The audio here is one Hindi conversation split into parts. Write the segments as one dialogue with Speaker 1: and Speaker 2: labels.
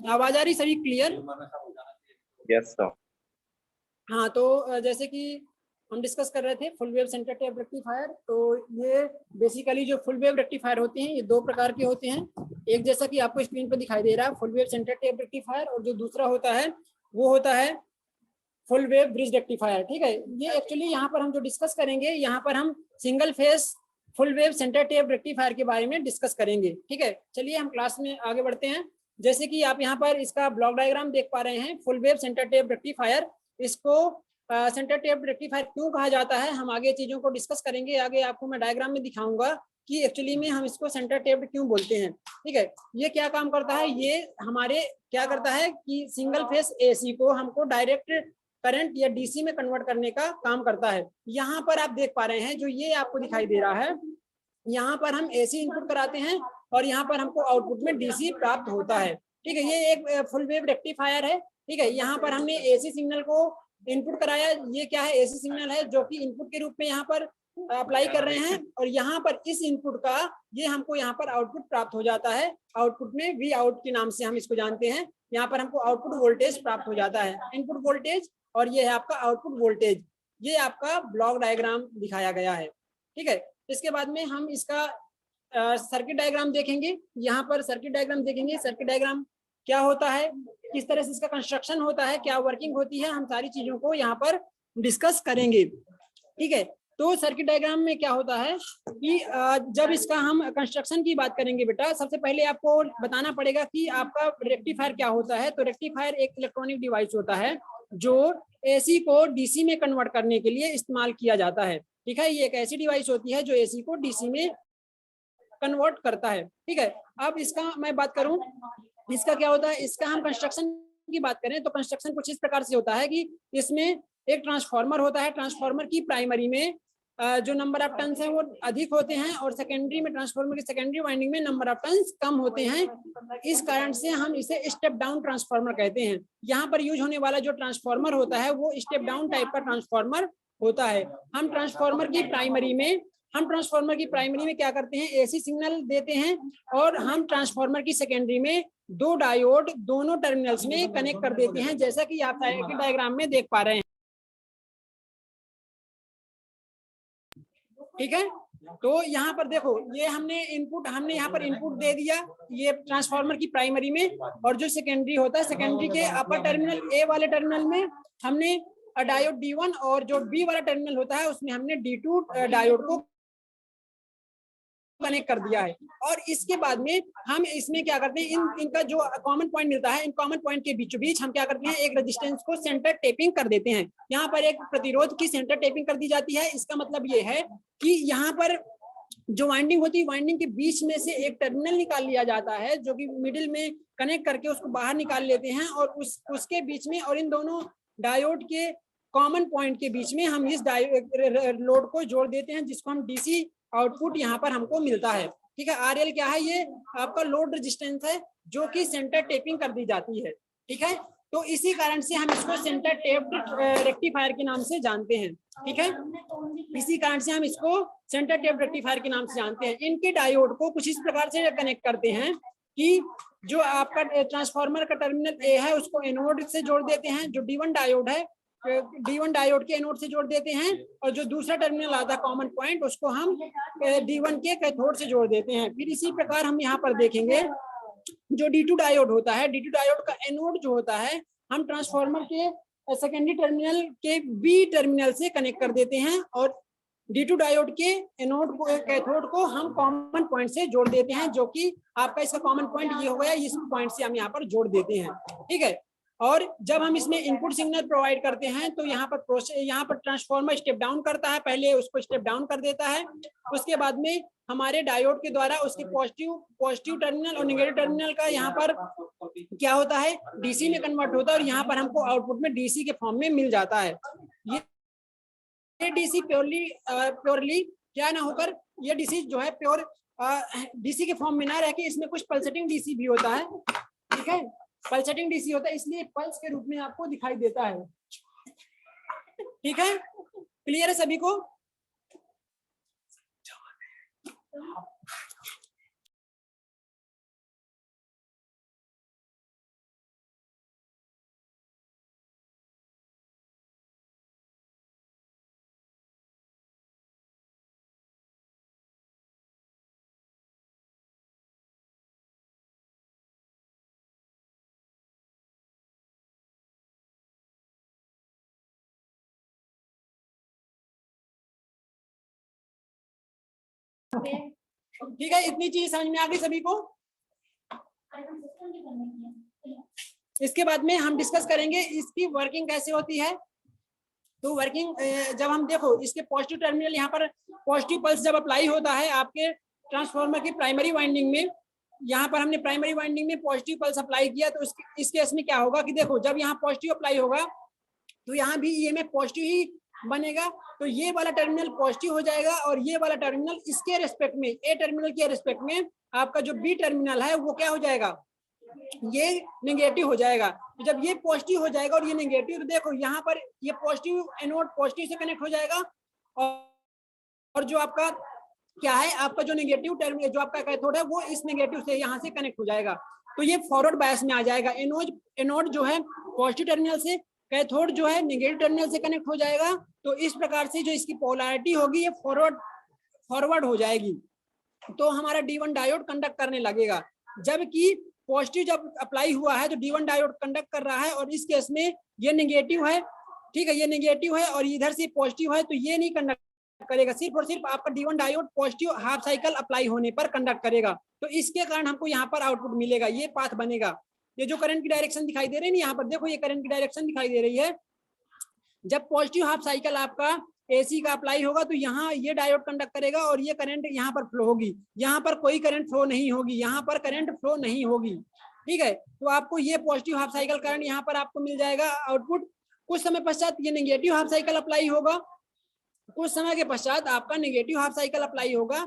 Speaker 1: आवाज आ रही सभी क्लियर?
Speaker 2: Yes sir.
Speaker 1: हाँ, तो जैसे कि हम डिस्कस कर रहे थे full wave centre tap rectifier. तो ये बेसिकली जो फुल वेव रेक्टिफायर होते हैं ये दो प्रकार के होते हैं। एक जैसा कि आपको स्क्रीन पर दिखाई दे रहा है full wave centre tap rectifier, और जो दूसरा होता है वो होता है फुल वेव ब्रिज रेक्टिफायर। ठीक है, ये एक्चुअली यहाँ पर हम जो डिस्कस करेंगे, यहाँ पर हम single phase full wave centre tap rectifier के बारे में डिस्कस करेंगे। ठीक है, चलिए हम क्लास में आगे बढ़ते हैं। जैसे कि आप यहाँ पर इसका ब्लॉक डायग्राम देख पा रहे हैं, full wave centre tap rectifier. इसको सेंटर टेप रेक्टिफायर क्यों कहा जाता है, हम आगे चीजों को डिस्कस करेंगे। आगे आपको मैं डायग्राम में दिखाऊंगा कि एक्चुअली में हम इसको सेंटर टेप क्यों बोलते हैं। ठीक है, ये क्या काम करता है, ये हमारे क्या करता है कि सिंगल फेस एसी को हमको डायरेक्ट करंट या डीसी में कन्वर्ट करने का काम करता है। यहाँ पर आप देख पा रहे हैं जो ये आपको दिखाई दे रहा है, यहाँ पर हम एसी इनपुट कराते हैं और यहाँ पर हमको आउटपुट में डीसी प्राप्त होता है। ठीक है, ये एक फुल वेव रेक्टिफायर है। ठीक है, यहाँ पर हमने एसी सिग्नल को इनपुट कराया। ये क्या है, एसी सिग्नल है जो कि इनपुट के रूप में यहाँ पर अप्लाई कर रहे हैं, और यहाँ पर इस इनपुट का ये हमको यहाँ पर आउटपुट प्राप्त हो जाता है। आउटपुट में वी आउट के नाम से हम इसको जानते हैं। यहाँ पर हमको आउटपुट वोल्टेज प्राप्त हो जाता है, इनपुट वोल्टेज, और ये है आपका आउटपुट वोल्टेज। ये आपका ब्लॉक डायग्राम दिखाया गया है। ठीक है, इसके बाद में हम इसका सर्किट डायग्राम देखेंगे। यहाँ पर सर्किट डायग्राम देखेंगे, सर्किट डायग्राम क्या होता है, किस तरह से इसका कंस्ट्रक्शन होता है, क्या वर्किंग होती है, हम सारी चीजों को यहाँ पर डिस्कस करेंगे। ठीक है, तो सर्किट डायग्राम में क्या होता है कि जब इसका हम कंस्ट्रक्शन की बात करेंगे बेटा, सबसे पहले आपको बताना पड़ेगा कि आपका रेक्टिफायर क्या होता है। तो रेक्टिफायर एक इलेक्ट्रॉनिक डिवाइस होता है जो एसी को डीसी में कन्वर्ट करने के लिए इस्तेमाल किया जाता है। ठीक है, ये एक ऐसी डिवाइस होती है जो एसी को डीसी में कन्वर्ट करता है। ठीक है, अब इसका मैं बात करूं, इसका क्या होता है, इसका हम कंस्ट्रक्शन की बात करें तो कंस्ट्रक्शन कुछ इस प्रकार से होता है कि इसमें एक ट्रांसफार्मर होता है। ट्रांसफार्मर की प्राइमरी में जो नंबर ऑफ टर्न्स हैं वो अधिक होते हैं, और सेकेंडरी में ट्रांसफार्मर की सेकेंडरी वाइंडिंग में नंबर ऑफ टर्न्स कम होते हैं। इस कारण से हम इसे स्टेप डाउन ट्रांसफार्मर कहते हैं। यहाँ पर यूज होने वाला जो ट्रांसफार्मर होता है वो स्टेप डाउन टाइप का ट्रांसफार्मर होता है। हम ट्रांसफार्मर की प्राइमरी में क्या करते हैं, एसी सिग्नल देते हैं, और हम ट्रांसफार्मर की सेकेंडरी में दो डायोड दोनों टर्मिनल्स में कनेक्ट कर देते हैं, जैसा कि आप डायग्राम में देख पा रहे हैं। ठीक है, तो यहाँ पर देखो, ये हमने यहाँ पर इनपुट दे दिया ये ट्रांसफार्मर की प्राइमरी में, और जो सेकेंडरी होता है, सेकेंडरी के अपर टर्मिनल ए वाले टर्मिनल में हमने डायोड D1, और जो बी वाला टर्मिनल होता है उसमें हमने D2 डायोड को कनेक्ट कर दिया है। और इसके बाद में हम इसमें क्या करते हैं, इनका जो कॉमन पॉइंट मिलता है, इन कॉमन पॉइंट के बीचों बीच हम क्या करते हैं, एक रेजिस्टेंस को सेंटर टेपिंग कर देते हैं। यहाँ पर एक प्रतिरोध की सेंटर टेपिंग कर दी जाती है। इसका मतलब ये है कि यहाँ पर जो वाइंडिंग होती है, वाइंडिंग के बीच में से एक टर्मिनल निकाल लिया जाता है, जो कि मिडिल में कनेक्ट करके उसको बाहर निकाल लेते हैं, और उसके बीच में और इन दोनों डायोड के कॉमन पॉइंट के बीच में हम इस लोड को जोड़ देते हैं, जिसको हम डीसी आउटपुट यहाँ पर हमको मिलता है। ठीक है, आरएल क्या है, ये आपका लोड रेजिस्टेंस है जो कि सेंटर टेपिंग कर दी जाती है। ठीक है, तो इसी कारण से हम इसको सेंटर टेप्ड रेक्टिफायर के नाम से जानते हैं। ठीक है, इसी कारण से हम इसको सेंटर टेप्ड रेक्टिफायर के नाम से जानते हैं। इनके डायोड को कुछ इस प्रकार से कनेक्ट करते हैं कि जो आपका ट्रांसफार्मर का टर्मिनल ए है उसको एनोड से जोड़ देते हैं, जो D1 डायोड है D1 डायोड के एनोड से जोड़ देते हैं, और जो दूसरा टर्मिनल आता है कॉमन पॉइंट उसको हम D1 के कैथोड से जोड़ देते हैं। फिर इसी प्रकार हम यहाँ पर देखेंगे जो D2 डायोड होता है, D2 डायोड का एनोड जो होता है हम ट्रांसफार्मर के सेकेंडरी टर्मिनल के बी टर्मिनल से कनेक्ट कर देते हैं, और D2 डायोड के एनोड को कैथोड को हम कॉमन पॉइंट से जोड़ देते हैं, जो कि आपका इसका कॉमन पॉइंट ये हो गया, इस पॉइंट से हम यहाँ पर जोड़ देते हैं। ठीक है, और जब हम इसमें इनपुट सिग्नल प्रोवाइड करते हैं तो यहाँ पर ट्रांसफार्मर स्टेप डाउन करता है, पहले उसको स्टेप डाउन कर देता है, उसके बाद में हमारे डायोड के द्वारा उसके पॉजिटिव टर्मिनल और नेगेटिव टर्मिनल का यहाँ पर क्या होता है, डीसी में कन्वर्ट होता है, और यहाँ पर हमको आउटपुट में डीसी के फॉर्म में मिल जाता है। ये डीसी प्योरली क्या ना होकर, ये डीसी जो है प्योर डीसी के फॉर्म में ना रह के इसमें कुछ पल्सेटिंग डीसी भी होता है। ठीक है, पल्सेटिंग डीसी होता है, इसलिए पल्स के रूप में आपको दिखाई देता है। ठीक है, क्लियर है सभी को? ठीक है, इतनी चीज समझ में आ गई सभी को? इसके बाद में हम डिस्कस करेंगे इसकी वर्किंग कैसे होती है। तो वर्किंग जब हम देखो इसके पॉजिटिव टर्मिनल, यहाँ पर पॉजिटिव पल्स जब अप्लाई होता है आपके ट्रांसफार्मर की प्राइमरी वाइंडिंग में, यहाँ पर हमने प्राइमरी वाइंडिंग में पॉजिटिव पल्स अप्लाई किया, तो इस केस में क्या होगा कि देखो जब यहाँ पॉजिटिव अप्लाई होगा तो यहाँ भी ईएमएफ पॉजिटिव ही बनेगा, तो ये वाला टर्मिनल पॉजिटिव हो जाएगा और ये वाला टर्मिनल इसके रेस्पेक्ट में, ए टर्मिनल के रेस्पेक्ट में आपका जो बी टर्मिनल है वो क्या हो जाएगा, ये नेगेटिव हो जाएगा। तो जब ये पॉजिटिव हो जाएगा और ये नेगेटिव, तो देखो यहाँ पर ये पॉजिटिव एनोड पॉजिटिव से कनेक्ट हो जाएगा और जो आपका क्या है, आपका जो नेगेटिव टर्मिनल जो आपका कैथोड है वो इस नेगेटिव से यहाँ से कनेक्ट हो जाएगा, तो ये फॉरवर्ड बायस में आ जाएगा। एनोड जो है पॉजिटिव टर्मिनल से, कैथोड जो है नेगेटिव टर्मिनल से कनेक्ट हो जाएगा। तो इस प्रकार से जो इसकी पोलैरिटी होगी ये फॉरवर्ड हो जाएगी, तो हमारा D1 डायोड कंडक्ट करने लगेगा। जबकि पॉजिटिव जब अप्लाई हुआ है तो D1 डायोड कंडक्ट कर रहा है और इस केस में ये नेगेटिव है, ठीक है, ये नेगेटिव है और इधर से पॉजिटिव है, तो ये नहीं कंडक्ट करेगा, सिर्फ और सिर्फ आपका D1 diode positive half cycle apply होने पर कंडक्ट करेगा। तो इसके कारण हमको यहाँ पर आउटपुट मिलेगा, ये पाथ बनेगा। ये जो करंट की डायरेक्शन दिखाई दे रही है ना, यहाँ पर देखो ये करंट की डायरेक्शन दिखाई दे रही है। जब पॉजिटिव हाफ साइकिल आपका एसी का अप्लाई होगा तो यहाँ ये डायोड कंडक्ट करेगा और ये करंट यहाँ पर फ्लो होगी, यहाँ पर कोई करंट फ्लो नहीं होगी, यहाँ पर करंट फ्लो नहीं होगी, ठीक है। तो आपको ये पॉजिटिव हाफ साइकिल करंट यहाँ पर आपको मिल जाएगा आउटपुट। कुछ समय पश्चात ये नेगेटिव हाफ साइकिल अप्लाई होगा, कुछ समय के पश्चात आपका नेगेटिव हाफ साइकिल अप्लाई होगा,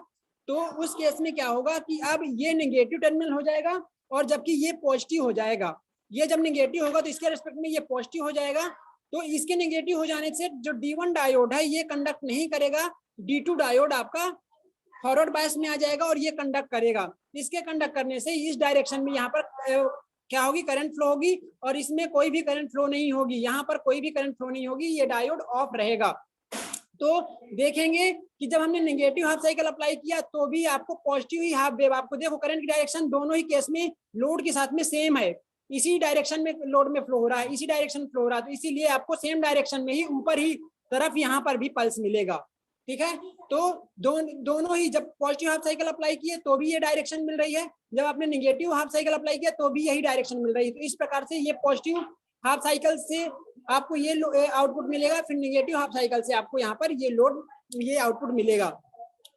Speaker 1: तो उस केस में क्या होगा कि अब ये नेगेटिव टर्मिनल हो जाएगा और जबकि ये पॉजिटिव हो जाएगा। ये जब नेगेटिव होगा तो इसके रिस्पेक्ट में ये पॉजिटिव हो जाएगा, तो इसके नेगेटिव हो जाने से जो D1 डायोड है ये कंडक्ट नहीं करेगा, D2 डायोड आपका फॉरवर्ड बायस में आ जाएगा और ये कंडक्ट करेगा। इसके कंडक्ट करने से इस डायरेक्शन में यहाँ पर क्या होगी, करंट फ्लो होगी और इसमें कोई भी करंट फ्लो नहीं होगी, यहाँ पर कोई भी करंट फ्लो नहीं होगी, ये डायोड ऑफ रहेगा। तो देखेंगे कि जब हमने नेगेटिव हाफ साइकिल अप्लाई किया तो भी आपको पॉजिटिव ही हाफ वेव, आपको देखो करंट की डायरेक्शन दोनों ही केस में लोड के साथ में सेम है, इसी डायरेक्शन में लोड में फ्लो हो रहा है, इसी डायरेक्शन फ्लो हो रहा है, तो इसीलिए आपको सेम डायरेक्शन में ही ऊपर ही तरफ यहाँ पर भी पल्स मिलेगा, ठीक है। तो दोनों ही जब पॉजिटिव हाफ साइकिल अप्लाई किए तो भी ये डायरेक्शन मिल रही है, जब आपने नेगेटिव हाफ साइकिल अप्लाई किया तो भी यही डायरेक्शन मिल रही है। तो इस प्रकार से ये पॉजिटिव हाफ साइकिल से आपको ये आउटपुट मिलेगा, फिर नेगेटिव हाफ साइकिल से आपको यहाँ पर ये आउटपुट मिलेगा।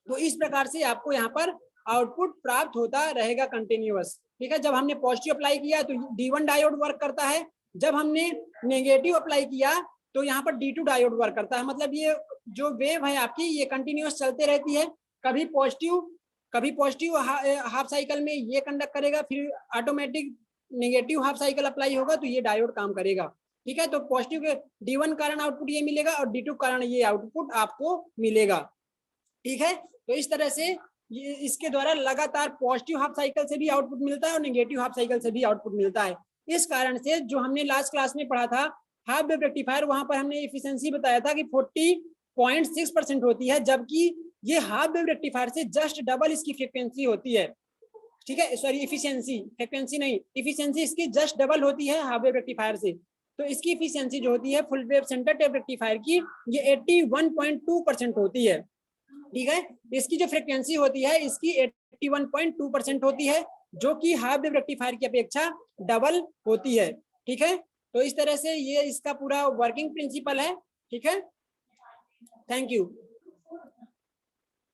Speaker 1: तो इस प्रकार से आपको यहाँ पर आउटपुट प्राप्त होता रहेगा कंटिन्यूअस, ठीक है। जब हमने पॉजिटिव अप्लाई किया तो D1 डायोड वर्क करता है, जब हमने नेगेटिव अप्लाई किया तो यहाँ पर D2 डायोड वर्क करता है। मतलब ये जो वेव है आपकी ये कंटिन्यूअस चलते रहती है, कभी पॉजिटिव हाफ साइकिल में ये कंडक्ट करेगा, फिर automatic negative half cycle apply होगा तो ये डायोड काम करेगा, ठीक है। तो पॉजिटिव के D1 कारण आउटपुट ये मिलेगा और D2 कारण ये आउटपुट आपको मिलेगा, ठीक है। तो इस तरह से ये इसके द्वारा लगातार पॉजिटिव हाफ साइकिल से भी आउटपुट मिलता है और नेगेटिव हाफ साइकिल से भी आउटपुट मिलता है। इस कारण से जो हमने लास्ट क्लास में पढ़ा था हाफ वेव रेक्टिफायर, वहां पर हमने एफिशिएंसी बताया था कि 40.6% होती है, जबकि ये हाफ वेव रेक्टिफायर से जस्ट डबल इसकी फ्रीक्वेंसी होती है, ठीक है। सॉरी, एफिशिएंसी, फ्रीक्वेंसी नहीं, एफिशिएंसी इसकी जस्ट डबल होती है हाफ वेव रेक्टिफायर से। तो इसकी एफिशिएंसी जो होती है full wave centre tap rectifier की ये 81.2% होती है, ठीक है। इसकी जो फ्रीक्वेंसी होती है इसकी 81.2% होती है, जो कि हाफ वेव रेक्टिफायर की अपेक्षा डबल होती है, ठीक है। तो इस तरह से ये इसका पूरा वर्किंग प्रिंसिपल है, ठीक है। Thank you.